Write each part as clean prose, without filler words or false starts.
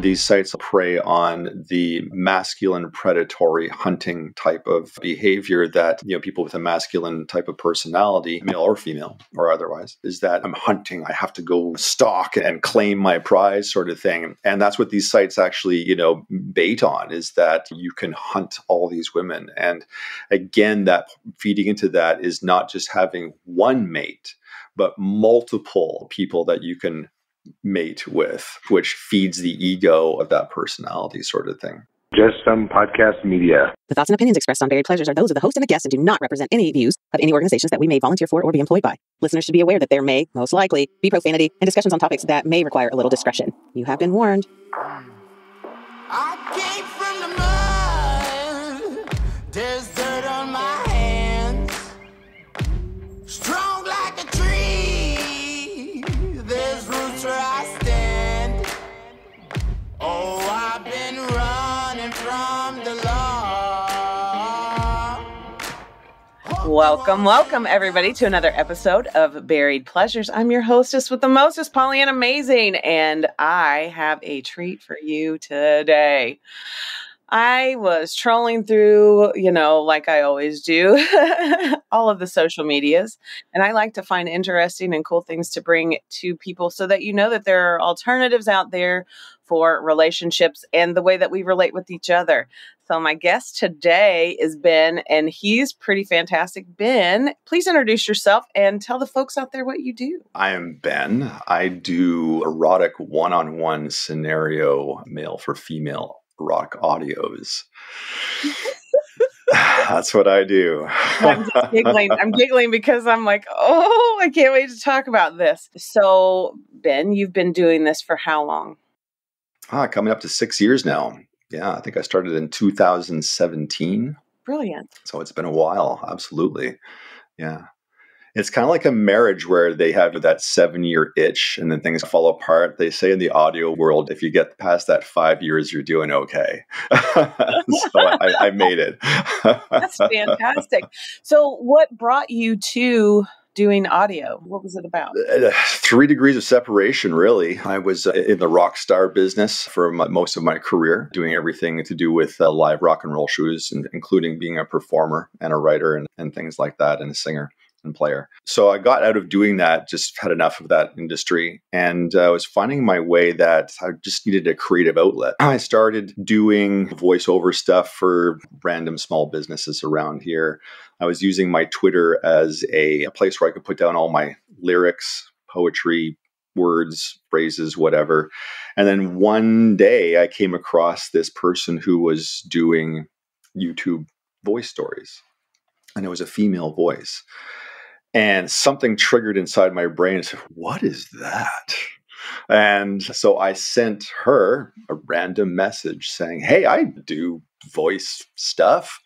these sites prey on the masculine predatory hunting type of behavior that, people with a masculine type of personality, male or female or otherwise, is that I'm hunting, I have to go stalk and claim my prize sort of thing. And that's what these sites actually, bait on, is that you can hunt all these women. And again, that feeding into that is not just having one mate, but multiple people that you can mate with, which feeds the ego of that personality sort of thing. Just some podcast media. The thoughts and opinions expressed on Buried Pleasures are those of the host and the guest and do not represent any views of any organizations that we may volunteer for or be employed by. Listeners should be aware that there may, most likely, be profanity and discussions on topics that may require a little discretion. You have been warned. I came from the mud. There's dirt on my hands. Strong like a tree. There's roots where I stand. Oh, I've been running from the law. Welcome, everybody, to another episode of Buried Pleasures. I'm your hostess with the mostest, PollyAnnamazing, and I have a treat for you today. I was trolling through, like I always do, all of the social medias, and I like to find interesting and cool things to bring to people so that that there are alternatives out there for relationships and the way that we relate with each other. So my guest today is Ben, and he's pretty fantastic. Ben, please introduce yourself and tell the folks out there what you do. I am Ben. I do erotic one-on-one scenario, male for female erotic audios. That's what I do. I'm just giggling. I'm giggling because I'm like, oh, I can't wait to talk about this. So, Ben, you've been doing this for how long? Coming up to 6 years now. Yeah, I think I started in 2017. Brilliant. So it's been a while. Absolutely. Yeah. It's kind of like a marriage where they have that 7-year itch and then things fall apart. They say in the audio world, if you get past that 5 years, you're doing okay. So I made it. That's fantastic. So what brought you to doing audio? What was it about? 3 degrees of separation, really. I was in the rock star business for most of my career, doing everything to do with live rock and roll shows, including being a performer and a writer and things like that, and a singer and player. So I got out of doing that, just had enough of that industry, and I was finding my way that I just needed a creative outlet. I started doing voiceover stuff for random small businesses around here. I was using my Twitter as a place where I could put down all my lyrics, poetry, words, phrases, whatever. And then one day I came across this person who was doing YouTube voice stories, and it was a female voice. And something triggered inside my brain and said, what is that? And so I sent her a random message saying, hey, I do voice stuff.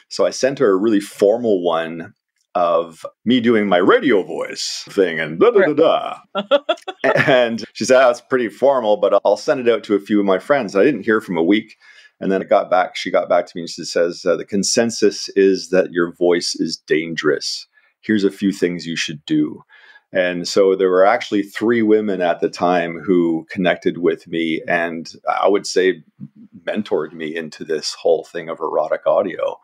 So I sent her a really formal one of me doing my radio voice thing and da da da da. And she said, oh, it's pretty formal, but I'll send it out to a few of my friends. I didn't hear from a week. And then she got back to me and she says, the consensus is that your voice is dangerous. Here's a few things you should do. And so there were actually 3 women at the time who connected with me and I would say mentored me into this whole thing of erotic audio.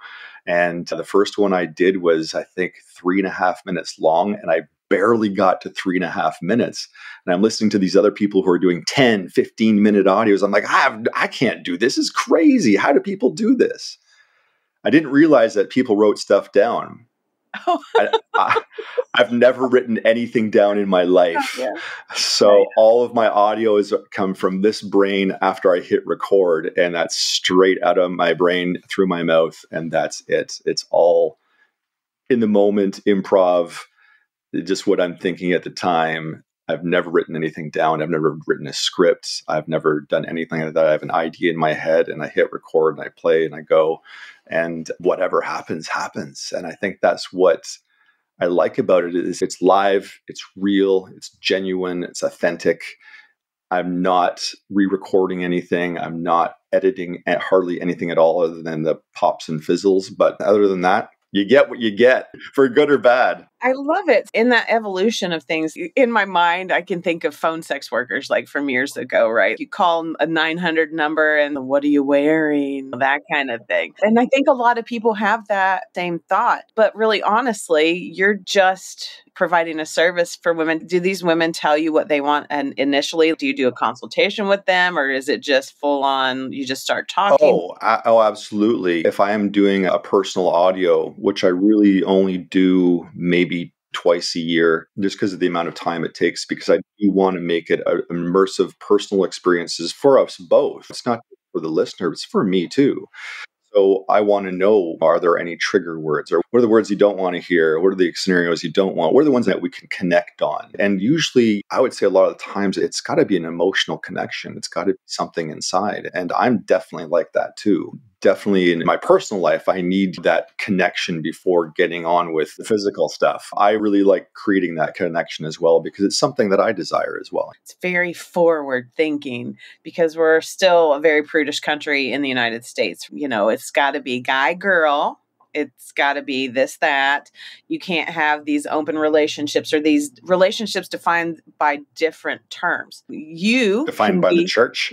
And the first one I did was, I think, 3.5 minutes long, and I barely got to 3.5 minutes. And I'm listening to these other people who are doing 10, 15-minute audios. I'm like, I can't do this. This is crazy. How do people do this? I didn't realize that people wrote stuff down. I've never written anything down in my life. Yeah. So all of my audios come from this brain after I hit record, and that's straight out of my brain through my mouth. And that's it. It's all in the moment, improv, just what I'm thinking at the time. I've never written anything down. I've never written a script. I've never done anything like that. I have an idea in my head and I hit record and I play and I go, and whatever happens, happens. And I think that's what I like about it is it's live, it's real, it's genuine, it's authentic. I'm not re-recording anything. I'm not editing hardly anything at all other than the pops and fizzles. But other than that, You get what you get, for good or bad. I love it. In that evolution of things, in my mind, I can think of phone sex workers like from years ago, right? You call a 900 number and what are you wearing? That kind of thing. And I think a lot of people have that same thought. But really, honestly, you're just providing a service for women. Do these women tell you what they want? And initially, do you do a consultation with them, or is it just full on, you just start talking? Oh, absolutely. If I am doing a personal audio, which I really only do maybe twice a year, just because of the amount of time it takes, because I do want to make it immersive personal experiences for us both. It's not just for the listener, it's for me too. So I want to know, are there any trigger words? Or what are the words you don't want to hear? What are the scenarios you don't want? What are the ones that we can connect on? And usually, I would say a lot of the times, it's got to be an emotional connection. It's got to be something inside. And I'm definitely like that too. Definitely in my personal life, I need that connection before getting on with the physical stuff. I really like creating that connection as well, because it's something that I desire as well. It's very forward thinking, because we're still a very prudish country in the United States. You know, it's got to be guy, girl. It's got to be this, that. You can't have these open relationships or these relationships defined by different terms. You defined by the church.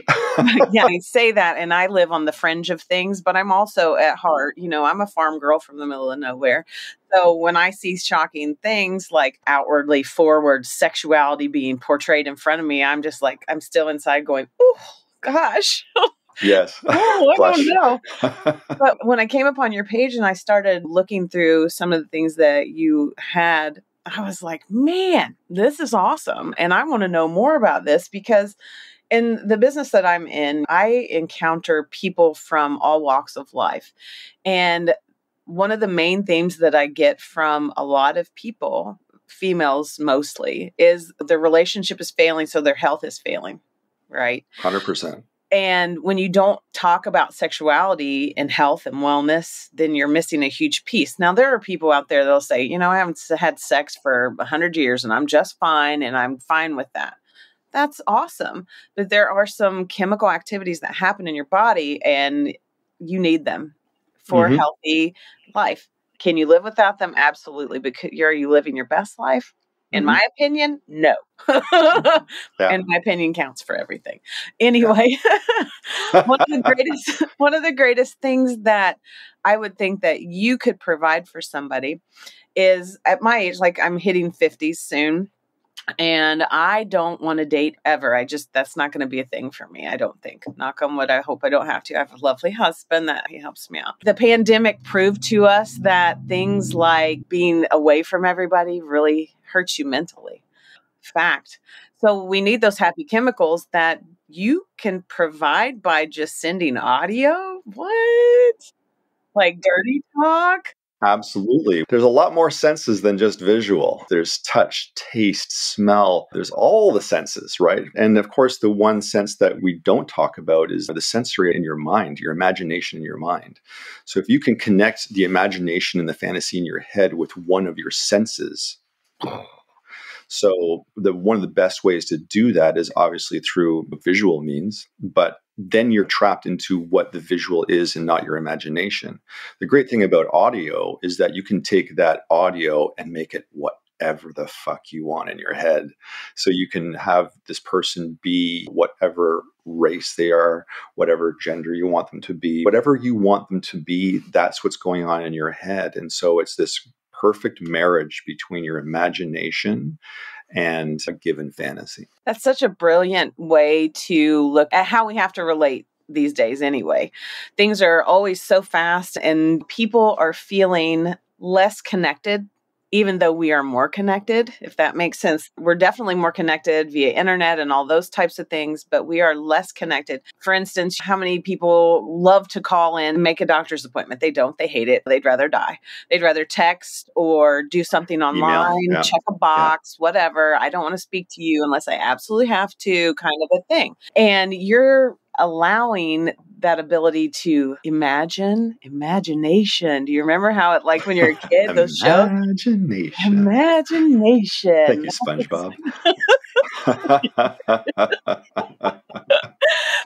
Yeah, I say that, and I live on the fringe of things, but I'm also at heart, I'm a farm girl from the middle of nowhere. So when I see shocking things like outwardly forward sexuality being portrayed in front of me, I'm just like, I'm still inside going, oh, gosh. Yes. Oh, I don't know. But when I came upon your page and I started looking through some of the things that you had, I was like, man, this is awesome. And I want to know more about this, because in the business that I'm in, I encounter people from all walks of life. And one of the main themes that I get from a lot of people, females mostly, is their relationship is failing, so their health is failing, right? 100%. And when you don't talk about sexuality and health and wellness, then you're missing a huge piece. Now, there are people out there that'll say, I haven't had sex for 100 years and I'm just fine and I'm fine with that. That's awesome. But there are some chemical activities that happen in your body and you need them for a healthy life. Can you live without them? Absolutely. But are you living your best life? In my opinion, no. And my opinion counts for everything. Anyway, one of the greatest things that I would think that you could provide for somebody is, at my age, like I'm hitting 50s soon, and I don't want to date ever. That's not going to be a thing for me. I don't think. Knock on wood. I hope I don't have to. I have a lovely husband that he helps me out. The pandemic proved to us that things like being away from everybody really hurts you mentally. Fact. So we need those happy chemicals that you can provide by just sending audio. What? Like dirty talk? Absolutely. There's a lot more senses than just visual. There's touch, taste, smell. There's all the senses, right? And of course, the one sense that we don't talk about is the sensory in your mind, your imagination in your mind. So if you can connect the imagination and the fantasy in your head with one of your senses, so one of the best ways to do that is obviously through visual means, but then you're trapped into what the visual is and not your imagination. The great thing about audio is that you can take that audio and make it whatever the fuck you want in your head. So you can have this person be whatever race they are, whatever gender you want them to be, whatever you want them to be, that's what's going on in your head. And so it's this perfect marriage between your imagination and a given fantasy. That's such a brilliant way to look at how we have to relate these days anyway. Things are always so fast and people are feeling less connected, even though we are more connected, if that makes sense. We're definitely more connected via internet and all those types of things, but we are less connected. For instance, how many people love to call in, make a doctor's appointment? They don't. They hate it. They'd rather die. They'd rather text or do something online, check a box, whatever. I don't want to speak to you unless I absolutely have to, kind of a thing. And you're allowing that ability to imagination. Do you remember how it, like when you're a kid, those shows? Imagination. Thank you, SpongeBob.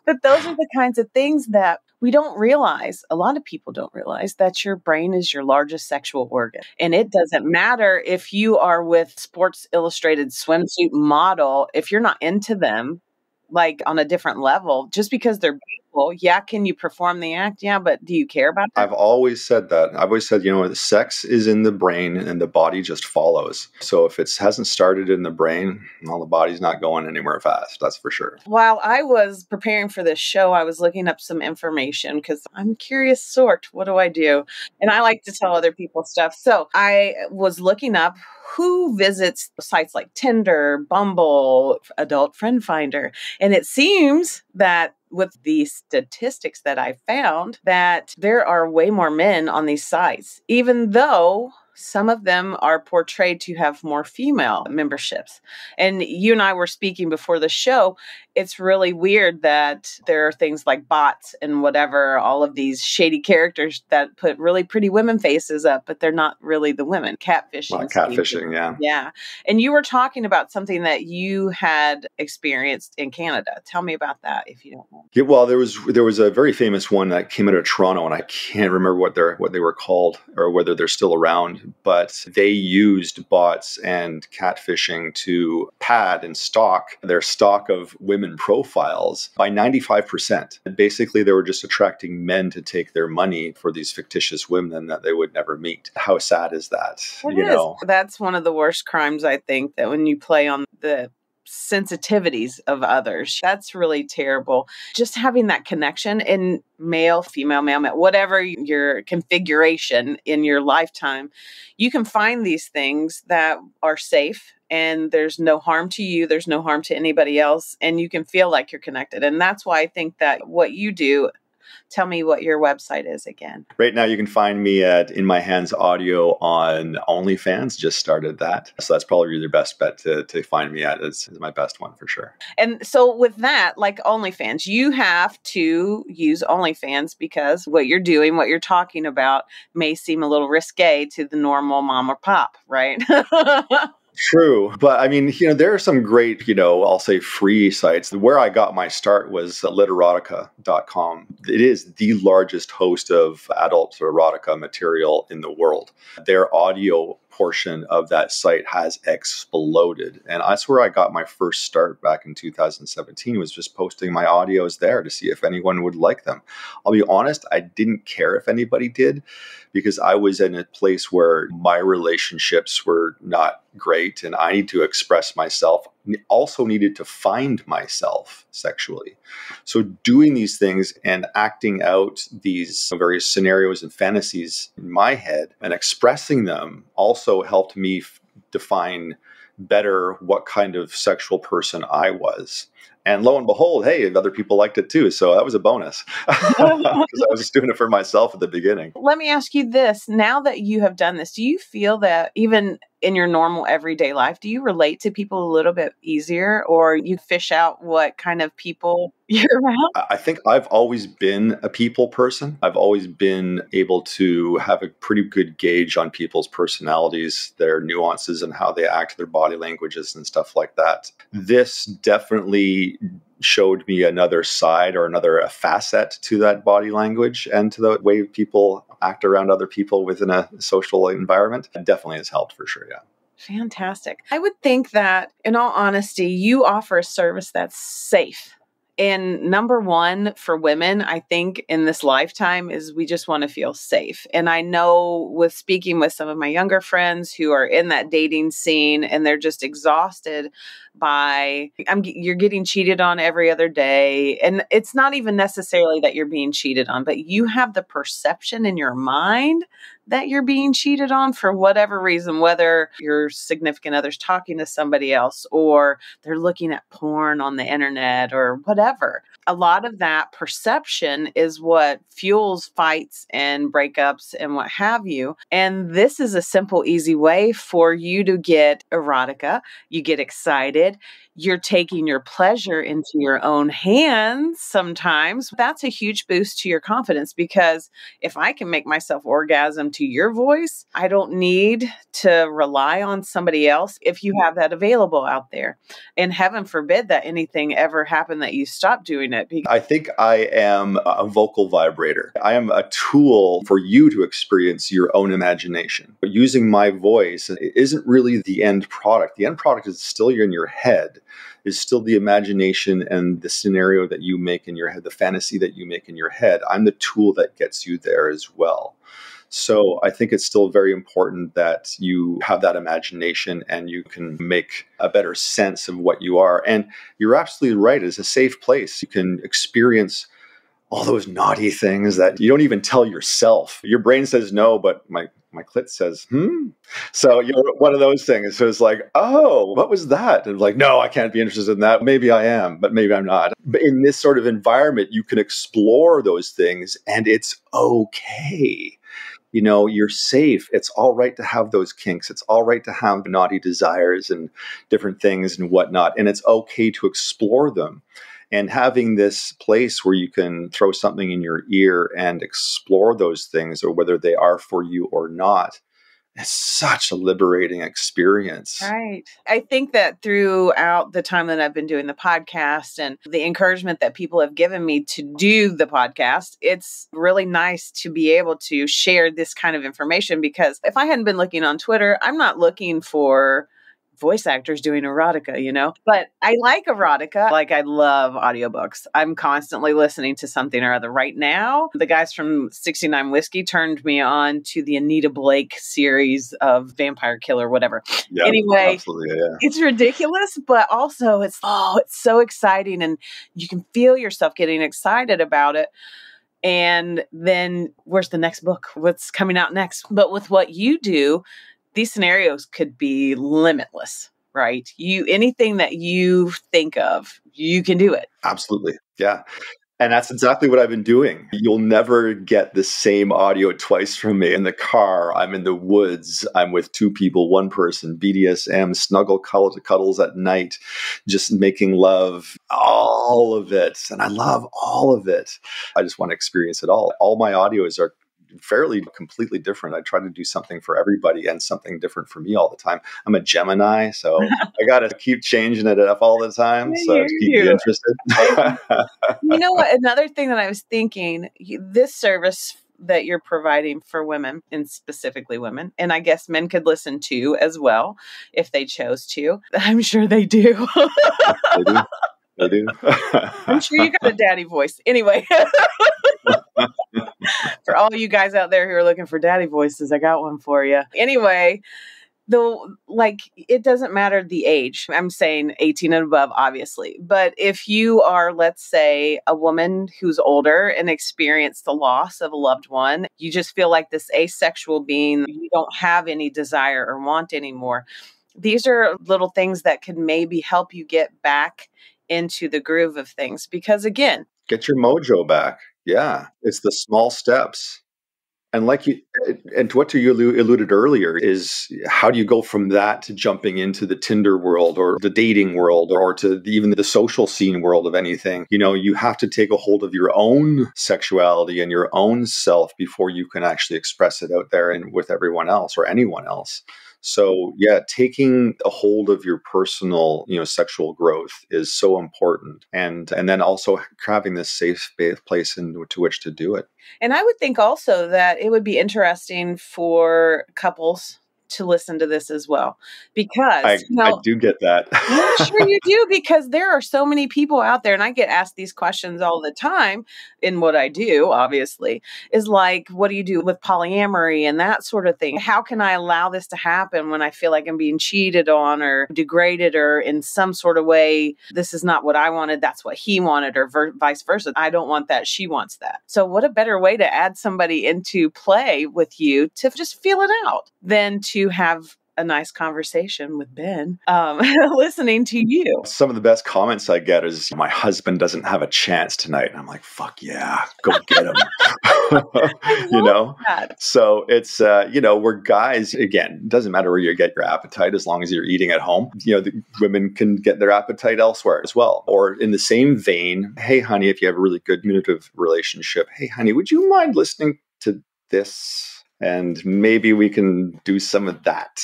But those are the kinds of things that we don't realize. A lot of people don't realize that your brain is your largest sexual organ. And it doesn't matter if you are with Sports Illustrated swimsuit model, if you're not into them, like on a different level, just because they're beautiful. Yeah. Can you perform the act? Yeah. But do you care about that? I've always said that. I've always said, the sex is in the brain and the body just follows. So if it hasn't started in the brain, well, the body's not going anywhere fast. That's for sure. While I was preparing for this show, I was looking up some information because I'm a curious sort. What do I do? And I like to tell other people stuff. So I was looking up who visits sites like Tinder, Bumble, Adult Friend Finder. And it seems that with the statistics that I found, that there are way more men on these sites, even though some of them are portrayed to have more female memberships. And you and I were speaking before the show. It's really weird that there are things like bots and whatever, all of these shady characters that put really pretty women faces up, but they're not really the women. Catfishing. Catfishing, yeah. Yeah. And you were talking about something that you had experienced in Canada. Tell me about that, if you don't know. Yeah, well, there was a very famous one that came out of Toronto, and I can't remember what they were called or whether they're still around, but they used bots and catfishing to pad and stock their stock of women profiles by 95%. And basically, they were just attracting men to take their money for these fictitious women that they would never meet. How sad is that? That's one of the worst crimes, I think, that when you play on the sensitivities of others. That's really terrible. Just having that connection in male, female, whatever your configuration in your lifetime, you can find these things that are safe and there's no harm to you. There's no harm to anybody else. And you can feel like you're connected. And that's why I think that what you do. Tell me what your website is again. Right now, you can find me at In My Hands Audio on OnlyFans. Just started that. So that's probably your best bet to find me at. Is my best one for sure. And so with that, like OnlyFans, you have to use OnlyFans because what you're doing, what you're talking about may seem a little risque to the normal mom or pop, right? True. But I mean, there are some great, I'll say free sites. Where I got my start was erotica.com. It is the largest host of adult erotica material in the world. Their audio portion of that site has exploded. And that's where I got my first start back in 2017, was just posting my audios there to see if anyone would like them. I'll be honest, I didn't care if anybody did, because I was in a place where my relationships were not great and I need to express myself. Also needed to find myself sexually. So doing these things and acting out these various scenarios and fantasies in my head and expressing them also helped me define better what kind of sexual person I was. And lo and behold, hey, other people liked it too. So that was a bonus because I was just doing it for myself at the beginning. Let me ask you this. Now that you have done this, do you feel that even in your normal everyday life, do you relate to people a little bit easier, or you fish out what kind of people you're around? I think I've always been a people person. I've always been able to have a pretty good gauge on people's personalities, their nuances and how they act, their body languages and stuff like that. This definitely showed me another side or a facet to that body language and to the way people act around other people within a social environment. It definitely has helped for sure, yeah. Fantastic. I would think that, in all honesty, you offer a service that's safe. And number one for women, I think in this lifetime, is we just want to feel safe. And I know with speaking with some of my younger friends who are in that dating scene and they're just exhausted by, you're getting cheated on every other day. And it's not even necessarily that you're being cheated on, but you have the perception in your mind that you're being cheated on for whatever reason, whether your significant other's talking to somebody else or they're looking at porn on the internet or whatever. A lot of that perception is what fuels fights and breakups and what have you. And this is a simple, easy way for you to get erotica. You get excited. You're taking your pleasure into your own hands sometimes. That's a huge boost to your confidence, because if I can make myself orgasm to your voice. I don't need to rely on somebody else if you have that available out there. And heaven forbid that anything ever happened that you stop doing it. I think I am a vocal vibrator. I am a tool for you to experience your own imagination. But using my voice isn't really the end product. The end product is still in your head, is still the imagination and the scenario that you make in your head, the fantasy that you make in your head. I'm the tool that gets you there as well. So I think it's still very important that you have that imagination and you can make a better sense of what you are. And you're absolutely right. It's a safe place. You can experience all those naughty things that you don't even tell yourself. Your brain says no, but my clit says, So you're one of those things. So it's like, oh, what was that? And like, no, I can't be interested in that. Maybe I am, but maybe I'm not. But in this sort of environment, you can explore those things and it's okay. You're safe. It's all right to have those kinks. It's all right to have naughty desires and different things and whatnot. And it's okay to explore them. And having this place where you can throw something in your ear and explore those things, or whether they are for you or not, it's such a liberating experience. Right. I think that throughout the time that I've been doing the podcast and the encouragement that people have given me to do the podcast, it's really nice to be able to share this kind of information, because if I hadn't been looking on Twitter, I'm not looking for voice actors doing erotica, but I like erotica. Like, I love audiobooks. I'm constantly listening to something or other. Right now, the guys from 69 Whiskey turned me on to the Anita Blake series of Vampire Killer, whatever. Yeah, anyway, absolutely, yeah. It's ridiculous, but also it's so exciting, and you can feel yourself getting excited about it. And then where's the next book? What's coming out next? But with what you do, these scenarios could be limitless, right? Anything that you think of, you can do it. Absolutely. Yeah. And that's exactly what I've been doing. You'll never get the same audio twice from me. In the car, I'm in the woods, I'm with two people, one person, BDSM, snuggle cuddles at night, just making love, all of it. And I love all of it. I just want to experience it all. All my audios are fairly completely different. I try to do something for everybody and something different for me all the time. I'm a Gemini, so I got to keep changing it up all the time. So to keep you interested. You know what? Another thing that I was thinking, this service that you're providing for women, and specifically women, and I guess men could listen to as well if they chose to. I'm sure they do. They do. I'm sure you got a daddy voice. Anyway. For all you guys out there who are looking for daddy voices, I got one for you. Anyway, it doesn't matter the age. I'm saying 18 and above, obviously. But if you are, let's say, a woman who's older and experienced the loss of a loved one, you just feel like this asexual being, you don't have any desire or want anymore. These are little things that can maybe help you get back into the groove of things. Because again, get your mojo back. Yeah, it's the small steps. And what you alluded earlier is, how do you go from that to jumping into the Tinder world or the dating world or to even the social scene world of anything? You have to take a hold of your own sexuality and your own self before you can actually express it out there and with everyone else or anyone else. So yeah, taking a hold of your personal, sexual growth is so important. And then also having this safe place into which to do it. And I would think also that it would be interesting for couples to listen to this as well, because I do get that. I'm sure you do, because there are so many people out there, and I get asked these questions all the time in what I do, obviously, is like, what do you do with polyamory and that sort of thing? How can I allow this to happen when I feel like I'm being cheated on or degraded, or in some sort of way, this is not what I wanted, that's what he wanted, or vice versa. I don't want that, she wants that. So what a better way to add somebody into play with you to just feel it out than to have a nice conversation with Ben, listening to you. Some of the best comments I get is, my husband doesn't have a chance tonight. And I'm like, fuck yeah, go get him. That. So it's, we're guys, again, it doesn't matter where you get your appetite as long as you're eating at home. The women can get their appetite elsewhere as well. Or in the same vein, hey, honey, if you have a really good communicative relationship, hey, honey, would you mind listening to this? And maybe we can do some of that.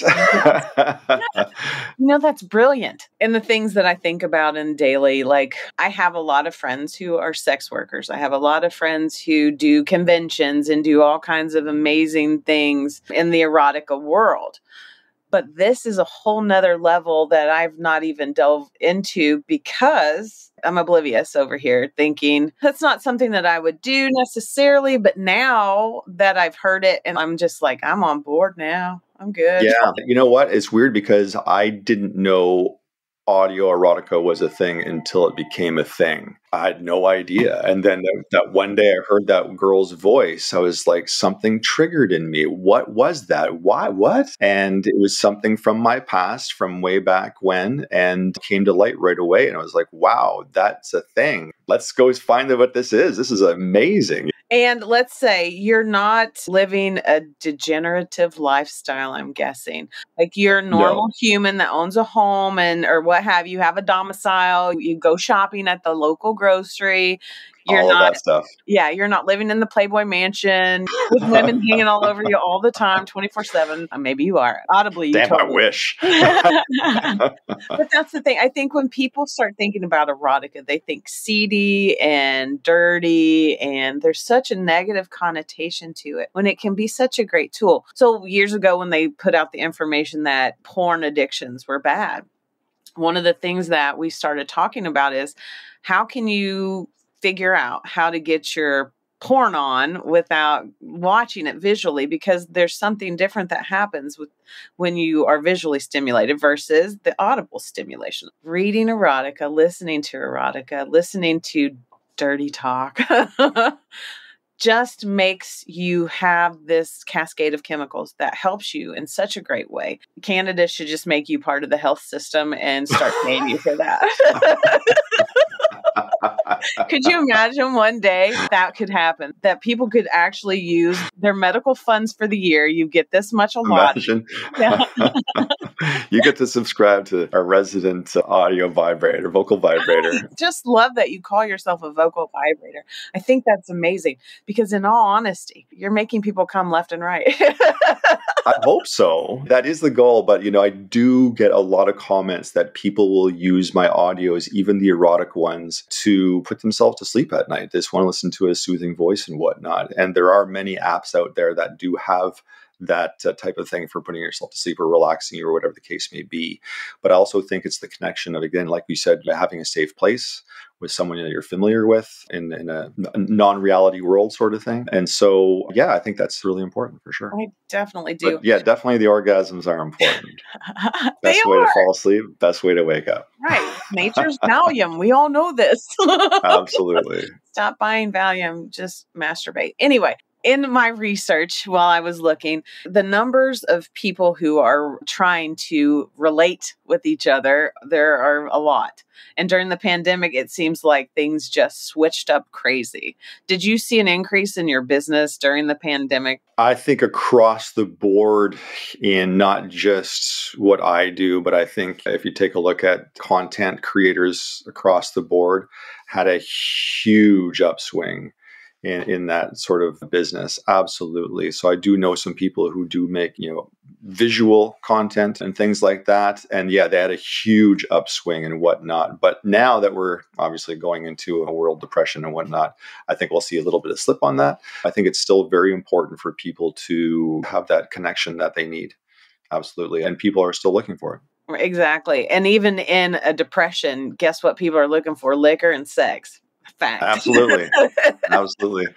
That's brilliant. And the things that I think about in daily, like I have a lot of friends who are sex workers. I have a lot of friends who do conventions and do all kinds of amazing things in the erotica world. But this is a whole nother level that I've not even delved into because I'm oblivious over here thinking that's not something that I would do necessarily. But now that I've heard it and I'm just like, I'm on board now. I'm good. Yeah. You know what? It's weird because I didn't know audio erotica was a thing until it became a thing. I had no idea. And then that one day I heard that girl's voice. I was like, something triggered in me. What was that? Why? What? And it was something from my past, from way back when, and came to light right away. And I was like, wow, that's a thing. Let's go find out what this is. This is amazing. And let's say you're not living a degenerative lifestyle, I'm guessing. Like you're a normal human that owns a home or what have you, have a domicile, you go shopping at the local grocery. You're all of not, that stuff. Yeah, you're not living in the Playboy mansion with women hanging all over you all the time, 24/7. Maybe you are. Audibly, you Damn, I totally. wish. But that's the thing. I think when people start thinking about erotica, they think seedy and dirty, and there's such a negative connotation to it when it can be such a great tool. So years ago when they put out the information that porn addictions were bad, one of the things that we started talking about is how can you figure out how to get your porn on without watching it visually, because there's something different that happens when you are visually stimulated versus the audible stimulation. Reading erotica, listening to dirty talk just makes you have this cascade of chemicals that helps you in such a great way. Canada should just make you part of the health system and start paying you for that. Could you imagine one day that could happen? That people could actually use their medical funds for the year. You get this much a lot. Imagine. You get to subscribe to our resident audio vibrator, vocal vibrator. I just love that you call yourself a vocal vibrator. I think that's amazing because in all honesty, you're making people come left and right. I hope so. That is the goal. But, I do get a lot of comments that people will use my audios, even the erotic ones, to put themselves to sleep at night. They just want to listen to a soothing voice and whatnot. And there are many apps out there that do have that type of thing for putting yourself to sleep or relaxing you or whatever the case may be. But I also think it's the connection of, again, like we said, having a safe place with someone that you're familiar with in a non-reality world sort of thing. And so, yeah, I think that's really important for sure. I definitely do. But yeah, definitely the orgasms are important. Best way to fall asleep, best way to wake up. Right. Nature's Valium. We all know this. Absolutely. Stop buying Valium. Just masturbate. Anyway. In my research, while I was looking, the numbers of people who are trying to relate with each other, there are a lot. And during the pandemic, it seems like things just switched up crazy. Did you see an increase in your business during the pandemic? I think across the board, in not just what I do, but I think if you take a look at content creators across the board, had a huge upswing in that sort of business. Absolutely. So I do know some people who do make, visual content and things like that. And yeah, they had a huge upswing and whatnot. But now that we're obviously going into a world depression and whatnot, I think we'll see a little bit of slip on that. I think it's still very important for people to have that connection that they need. Absolutely. And people are still looking for it. Exactly. And even in a depression, guess what people are looking for? Liquor and sex. Fact. Absolutely. Absolutely.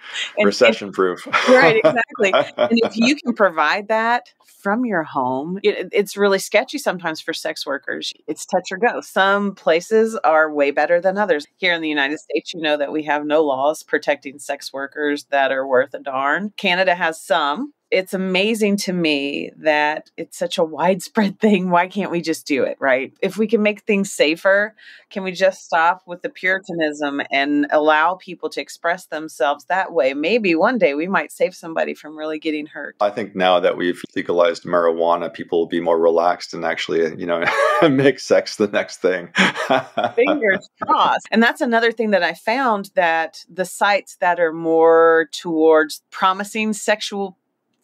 Recession proof. Right, exactly. And if you can provide that from your home, it's really sketchy sometimes for sex workers. It's touch or go. Some places are way better than others. Here in the United States, you know that we have no laws protecting sex workers that are worth a darn. Canada has some. It's amazing to me that it's such a widespread thing. Why can't we just do it, right? If we can make things safer, can we just stop with the puritanism and allow people to express themselves that way? Maybe one day we might save somebody from really getting hurt. I think now that we've legalized marijuana, people will be more relaxed and actually, make sex the next thing. Fingers crossed. And that's another thing that I found, that the sites that are more towards promising sexual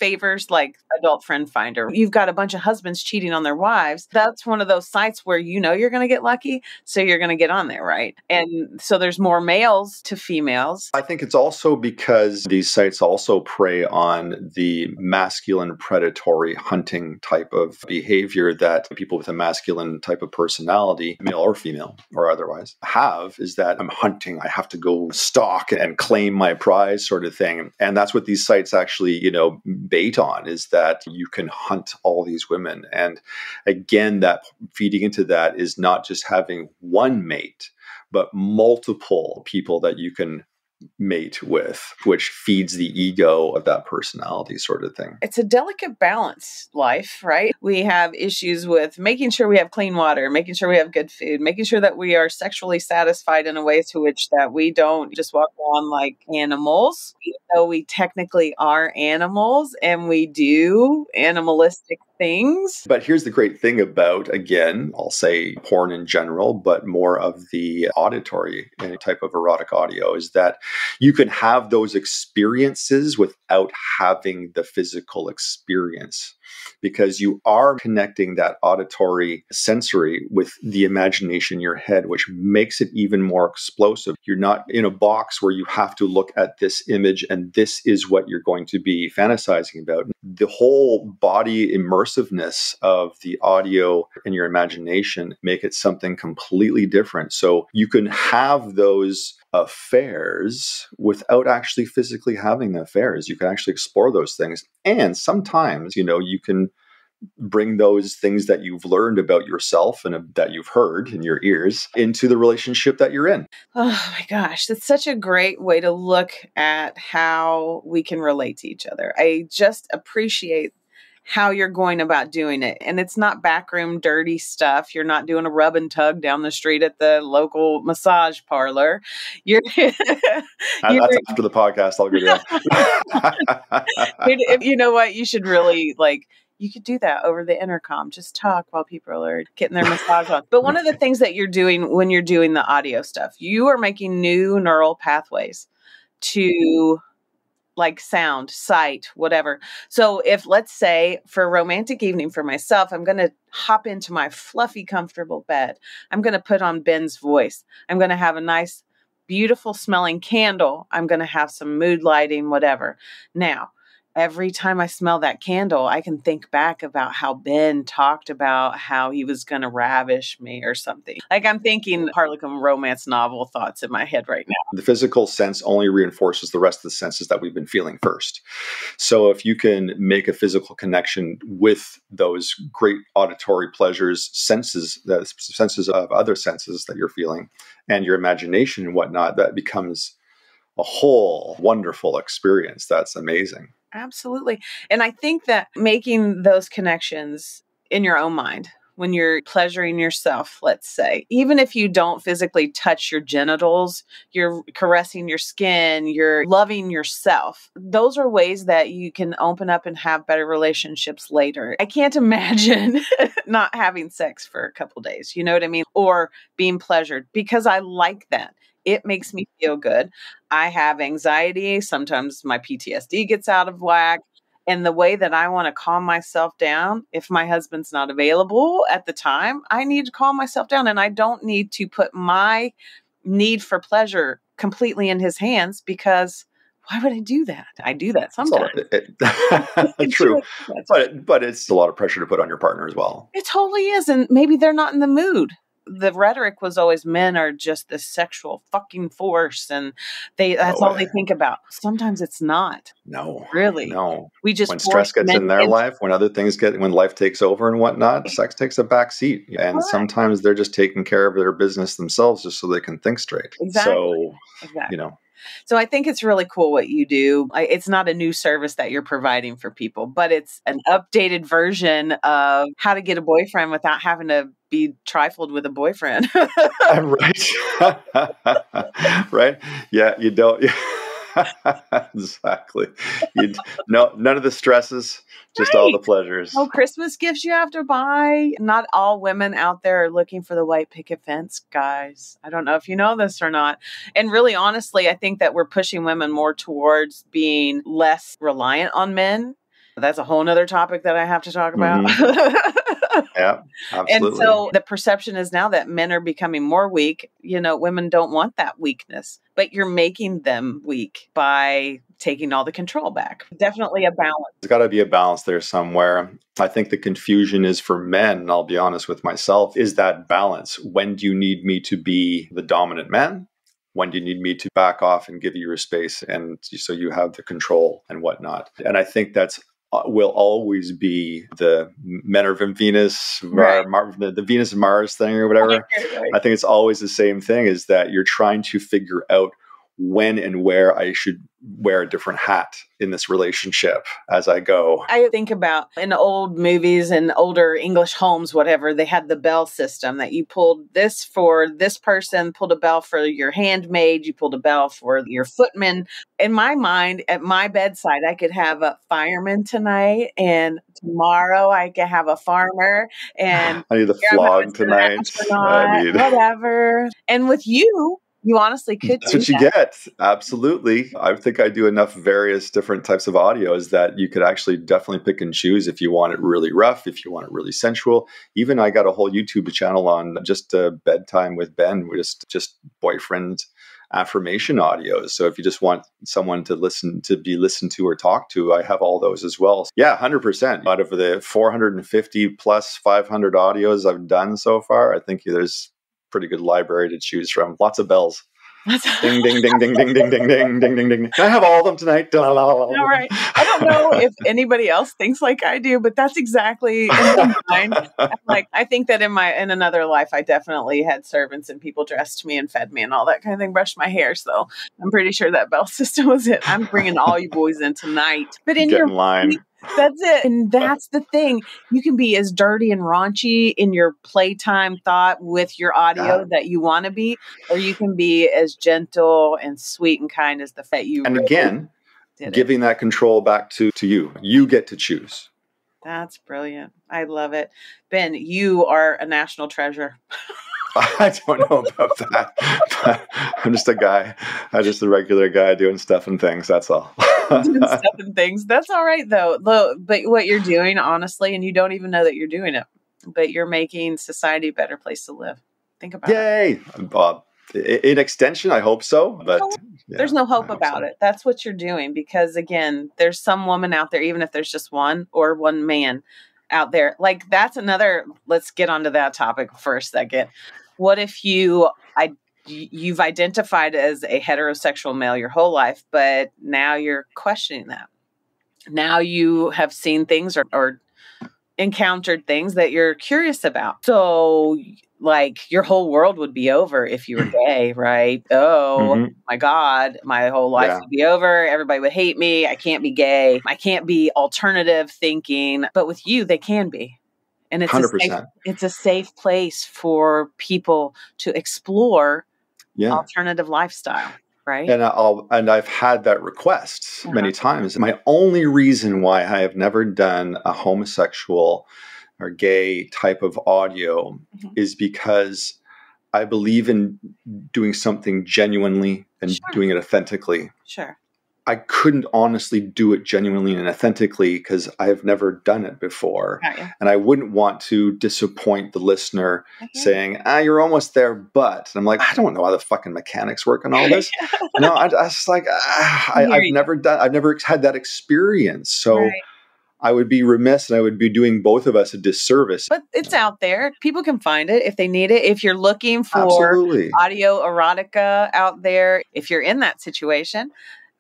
favors like Adult Friend Finder. You've got a bunch of husbands cheating on their wives. That's one of those sites where you know you're going to get lucky, so you're going to get on there, right? And so there's more males to females. I think it's also because these sites also prey on the masculine predatory hunting type of behavior that people with a masculine type of personality, male or female or otherwise, have, is that I'm hunting, I have to go stalk and claim my prize sort of thing. And that's what these sites actually, bait on, is that you can hunt all these women. And again, that feeding into that is not just having one mate, but multiple people that you can mate with, which feeds the ego of that personality sort of thing. It's a delicate balance, life, right? We have issues with making sure we have clean water, making sure we have good food, making sure that we are sexually satisfied in a way to which that we don't just walk around like animals, even though we technically are animals and we do animalistic things. But here's the great thing about, again, I'll say porn in general, but more of the auditory type of erotic audio, is that you can have those experiences without having the physical experience, because you are connecting that auditory sensory with the imagination in your head, which makes it even more explosive. You're not in a box where you have to look at this image and this is what you're going to be fantasizing about. The whole body immersiveness of the audio and your imagination make it something completely different. So you can have those affairs without actually physically having the affairs. You can actually explore those things. And sometimes, you can bring those things that you've learned about yourself and that you've heard in your ears into the relationship that you're in. Oh my gosh, that's such a great way to look at how we can relate to each other. I just appreciate how you're going about doing it. And it's not backroom dirty stuff. You're not doing a rub and tug down the street at the local massage parlor. You're That's after the podcast. I'll go do that. You know what? You should really you could do that over the intercom. Just talk while people are getting their massage on. But one of the things that you're doing when you're doing the audio stuff, you are making new neural pathways to sound, sight, whatever. So if, let's say, for a romantic evening for myself, I'm going to hop into my fluffy, comfortable bed. I'm going to put on Ben's voice. I'm going to have a nice, beautiful smelling candle. I'm going to have some mood lighting, whatever. Now, every time I smell that candle, I can think back about how Ben talked about how he was going to ravish me or something. I'm thinking Harlequin romance novel thoughts in my head right now. The physical sense only reinforces the rest of the senses that we've been feeling first. So if you can make a physical connection with those great auditory pleasures, the senses of other senses that you're feeling, and your imagination and whatnot, that becomes a whole wonderful experience. That's amazing. Absolutely. And I think that making those connections in your own mind, when you're pleasuring yourself, let's say, even if you don't physically touch your genitals, you're caressing your skin, you're loving yourself. Those are ways that you can open up and have better relationships later. I can't imagine not having sex for a couple days, you know what I mean? Or being pleasured, because I like that. It makes me feel good. I have anxiety. Sometimes my PTSD gets out of whack. And the way that I want to calm myself down, if my husband's not available at the time, I need to calm myself down. And I don't need to put my need for pleasure completely in his hands, because why would I do that? I do that sometimes. True. But it's a lot of pressure to put on your partner as well. It totally is. And maybe they're not in the mood. The rhetoric was always men are just this sexual fucking force, and that's all they think about. Sometimes it's not. No. Really. No. We just when stress gets in their life, when other things when life takes over and whatnot, sex takes a back seat. And sometimes they're just taking care of their business themselves just so they can think straight. Exactly. So, exactly. So I think it's really cool what you do. It's not a new service that you're providing for people, but it's an updated version of how to get a boyfriend without having to be trifled with a boyfriend. Right. Right. Yeah, you don't. Exactly. None of the stresses, just all the pleasures. No Christmas gifts you have to buy. Not all women out there are looking for the white picket fence, guys. I don't know if you know this or not. And really, honestly, I think that we're pushing women more towards being less reliant on men That's a whole nother topic that I have to talk about. Yeah, And absolutely. so the perception is now that men are becoming more weak. Women don't want that weakness, but you're making them weak by taking all the control back. Definitely a balance. There's got to be a balance there somewhere. I think the confusion is for men, and I'll be honest with myself, is that balance. When do you need me to be the dominant man? When do you need me to back off and give you your space, and so you have the control and whatnot? And I think that's will always be the men are from Venus, Right. the Venus and Mars thing or whatever. Right. I think it's always the same thing, is that you're trying to figure out when and where I should wear a different hat in this relationship as I go. I think about in old movies and older English homes, whatever, they had the bell system that you pulled this for this person, pulled a bell for your handmaid, you pulled a bell for your footman. In my mind, at my bedside, I could have a fireman tonight, and tomorrow I could have a farmer, and I need the I'm flog tonight. astronaut, whatever. And with you honestly could That's do what you that. get. Absolutely. I think I do enough various different types of audios that you could actually definitely pick and choose if you want it really rough, if you want it really sensual. Even I got a whole YouTube channel on just bedtime with Ben, just boyfriend affirmation audios. So if you just want someone to be listened to or talk to, I have all those as well. Yeah, 100%. Out of the 450 plus 500 audios I've done so far, I think there's pretty good library to choose from. Lots of bells. Ding, ding, ding, ding, ding, ding, ding, ding, ding, ding, ding. Can I have all of them tonight? All right. I don't know if anybody else thinks like I do, but that's exactly in my mind. I think that in another life, I definitely had servants and people dressed me and fed me and all that kind of thing, brushed my hair. So I'm pretty sure that bell system was it. I'm bringing all you boys in tonight. But Get in line. That's it. And that's the thing. You can be as dirty and raunchy in your playtime thought with your audio that you want to be, or you can be as gentle and sweet and kind as the fact you. And really again, giving that control back to you. You get to choose. That's brilliant. I love it. Ben, you are a national treasure. I don't know about that. But I'm just a guy. I'm just a regular guy doing stuff and things. That's all. Doing stuff and things. That's all right, though. But what you're doing, honestly, and you don't even know that you're doing it, but you're making society a better place to live. Think about it. Yay! In extension, I hope so. But there's no hope about it. That's what you're doing. Because, again, there's some woman out there, even if there's just one or one man out there. Like, that's another, let's get onto that topic for a second. What if you've identified as a heterosexual male your whole life, but now you're questioning that. Now you have seen things or encountered things that you're curious about. So, like, your whole world would be over if you were gay, right? Oh, my God, my whole life would be over. Everybody would hate me. I can't be gay. I can't be alternative thinking. But with you, they can be. And it's a safe place for people to explore alternative lifestyle, right? And I've had that request many times. My only reason why I have never done a homosexual or gay type of audio is because I believe in doing something genuinely and doing it authentically. Sure. I couldn't honestly do it genuinely and authentically because I have never done it before. And I wouldn't want to disappoint the listener saying, you're almost there, but. And I'm like, I don't know how the fucking mechanics work on all this. I was like, I've never had that experience. So I would be remiss and I would be doing both of us a disservice. But it's out there. People can find it if they need it. If you're looking for audio erotica out there, if you're in that situation,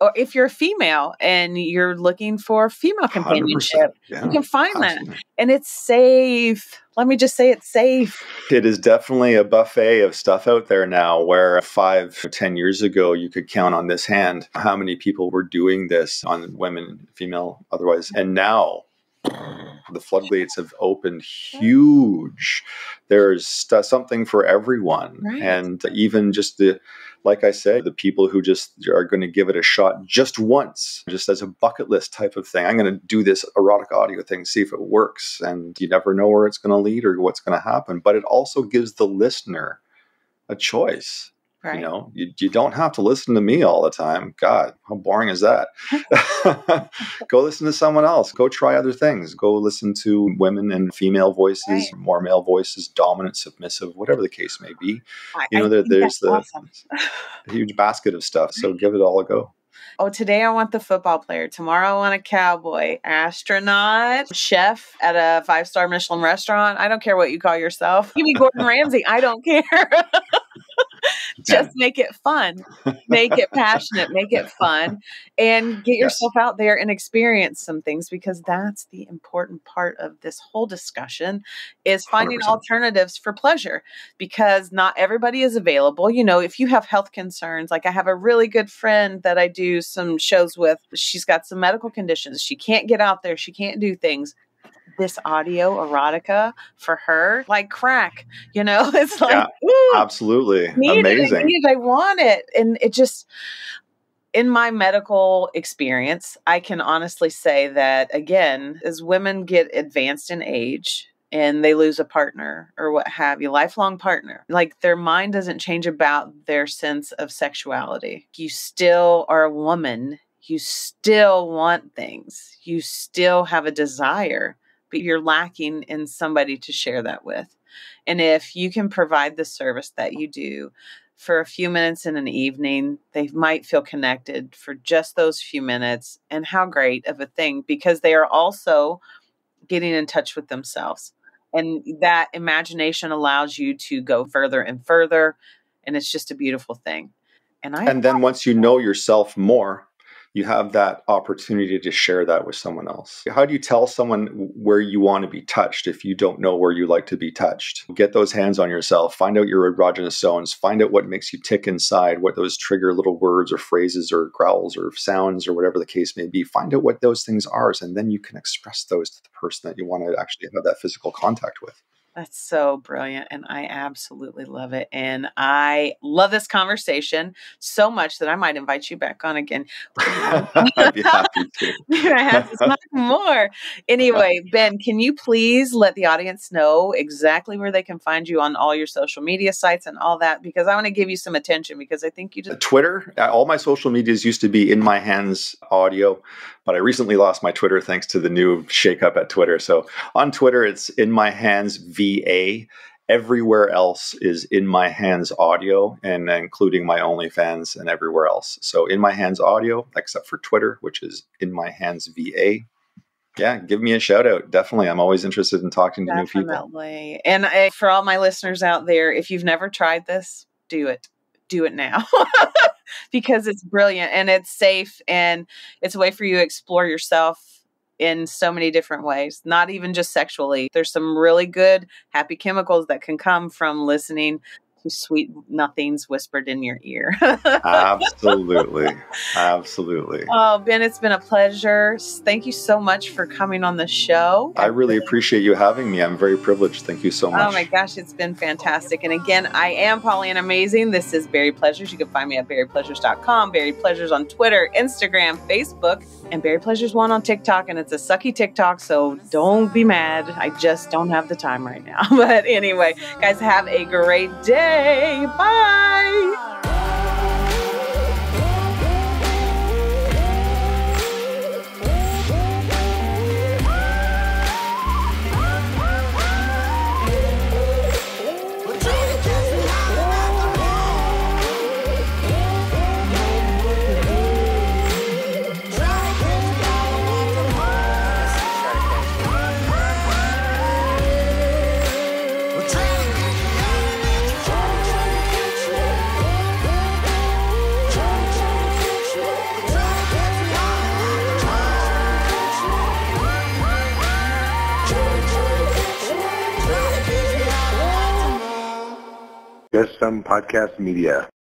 or if you're a female and you're looking for female companionship, you can find that. And it's safe. Let me just say it's safe. It is definitely a buffet of stuff out there now where 5 or 10 years ago, you could count on this hand how many people were doing this on women, female, otherwise. And now the floodgates have opened huge. There's something for everyone. And even just like I said, the people who just are going to give it a shot just once, just as a bucket list type of thing. I'm going to do this erotic audio thing, see if it works. And you never know where it's going to lead or what's going to happen. But it also gives the listener a choice. Right. You don't have to listen to me all the time. God, how boring is that? Go listen to someone else. Go try other things. Go listen to women and female voices, Right. more male voices, dominant, submissive, whatever the case may be. I think There's that's awesome. a huge basket of stuff. So give it all a go. Oh, today I want the football player. Tomorrow I want a cowboy, astronaut, chef at a 5-star Michelin restaurant. I don't care what you call yourself. Give me Gordon Ramsay. I don't care. Just make it fun. Make it passionate. Make it fun. And get yourself out there and experience some things, because that's the important part of this whole discussion, is finding 100%. alternatives for pleasure, because not everybody is available. If you have health concerns, like I have a really good friend that I do some shows with. She's got some medical conditions. She can't get out there. She can't do things. This audio erotica for her, like crack, it's like, ooh, absolutely amazing. amazing. I want it. And it just, in my medical experience, I can honestly say that, again, as women get advanced in age and they lose a partner or what have you, lifelong partner, like their mind doesn't change about their sense of sexuality. You still are a woman. You still want things. You still have a desire, but you're lacking in somebody to share that with. And if you can provide the service that you do for a few minutes in an evening, they might feel connected for just those few minutes. And how great of a thing, because they are also getting in touch with themselves. And that imagination allows you to go further and further. And it's just a beautiful thing. And then once you know yourself more, you have that opportunity to share that with someone else. How do you tell someone where you want to be touched if you don't know where you like to be touched? Get those hands on yourself. Find out your erogenous zones. Find out what makes you tick inside, what those trigger little words or phrases or growls or sounds or whatever the case may be. Find out what those things are, and then you can express those to the person that you want to actually have that physical contact with. That's so brilliant. And I absolutely love it. And I love this conversation so much that I might invite you back on again. I'd be happy to. I have to talk more. Anyway, Ben, can you please let the audience know exactly where they can find you on all your social media sites and all that? Because I want to give you some attention, because I think you just... Twitter, all my social medias used to be In My Hands Audio, but I recently lost my Twitter thanks to the new shakeup at Twitter. So on Twitter, it's In My Hands VA. Everywhere else is In My Hands Audio, and including my OnlyFans and everywhere else. So In My Hands Audio, except for Twitter, which is In My Hands VA. Yeah, give me a shout out. Definitely. I'm always interested in talking to new people. Definitely. And for all my listeners out there, if you've never tried this, do it. Do it now. Because it's brilliant and it's safe, and it's a way for you to explore yourself in so many different ways, not even just sexually. There's some really good happy chemicals that can come from listening to sweet nothings whispered in your ear. Absolutely. Absolutely. Oh, Ben, it's been a pleasure. Thank you so much for coming on the show. I really appreciate you having me. I'm very privileged. Thank you so much. Oh my gosh, it's been fantastic. And again, I am PollyAnnamazing. This is Berry Pleasures. You can find me at berrypleasures.com, Berry Pleasures on Twitter, Instagram, Facebook, and Berry Pleasures 1 on TikTok. And it's a sucky TikTok, so don't be mad. I just don't have the time right now. But anyway, guys, have a great day. Bye. Just Some Podcast Media.